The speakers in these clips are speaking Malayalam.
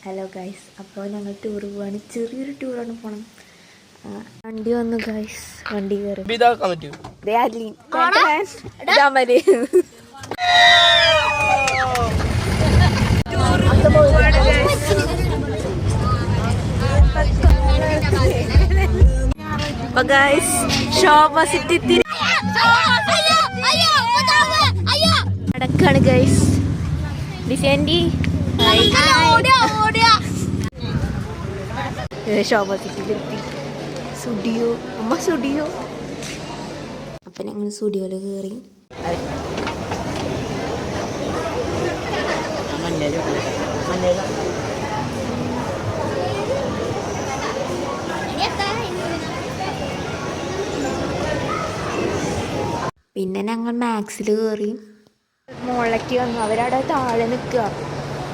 ഹലോ ഗൈസ്, അപ്പോൾ ഞങ്ങൾ ടൂർ പോവാണ്. ചെറിയൊരു ടൂറാണ് പോകണം. വണ്ടി വന്നു ഗൈസ്, വണ്ടി കയറി. അപ്പൊ ഗൈസ് ശോഭ സിറ്റി നടക്കാണ് ഗൈസ്. ഡിസൈൻഡി ശോഭ സിറ്റിയിലെത്തി. സ്റ്റുഡിയോ അമ്മ സ്റ്റുഡിയോ. അപ്പം ഞങ്ങൾ സ്റ്റുഡിയോയിൽ കയറി. പിന്നെ ഞങ്ങൾ മാക്സിൽ കയറി. മുകളിലേക്ക് വന്നു. അവരവിടെ താഴെ നിൽക്കുക.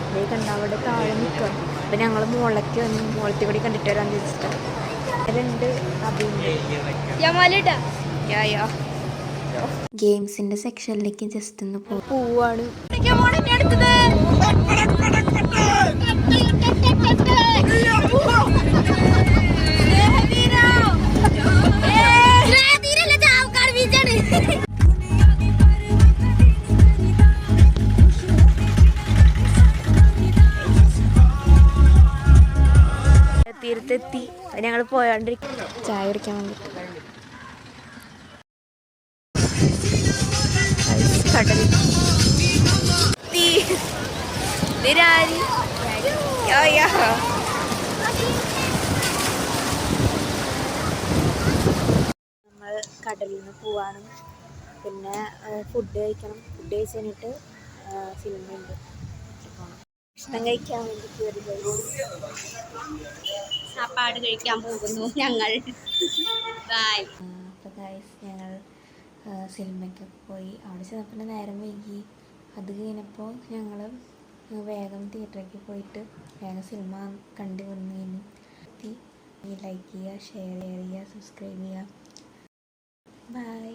അതേ കണ്ട അവിടെ താഴെ നിൽക്കുക. അപ്പം ഞങ്ങൾ മുകളിലേക്ക് വന്നു. മുകളത്തെ കൂടി കണ്ടിട്ട് വരാൻ ചോദിച്ചിട്ട് ഗെയിംസിന്റെ സെക്ഷനിലേക്ക് ജസ്റ്റ് ഒന്ന് പോവാണ്. തീരത്തെത്തി. ഞങ്ങൾ പോയോണ്ടിരിക്കും ചായ കുടിക്കാൻ വേണ്ടിട്ട്. കടലിൽ നമ്മൾ കടലിൽ നിന്ന് പോവാണ്. പിന്നെ ഫുഡ് കഴിക്കണം. ഫുഡ് കഴിച്ച് കഴിഞ്ഞിട്ട് സിനിമയുണ്ട്, ഭക്ഷണം കഴിക്കാൻ വേണ്ടിയിട്ട് സാപ്പാട് കഴിക്കാൻ പോകുന്നു ഞങ്ങൾ. അപ്പോൾ ഗൈസ് ഞങ്ങൾ സിനിമയ്ക്കൊക്കെ പോയി. അവിടെ ചെന്നപ്പോൾ നേരം വൈകി. അത് കഴിഞ്ഞപ്പോൾ ഞങ്ങൾ വേഗം തിയേറ്ററിലേക്ക് പോയിട്ട് വേഗം സിനിമ കണ്ടു വന്നു. കഴിഞ്ഞ് ലൈക്ക് ചെയ്യുക, ഷെയർ ചെയ്യുക, സബ്സ്ക്രൈബ് ചെയ്യുക. ബൈ.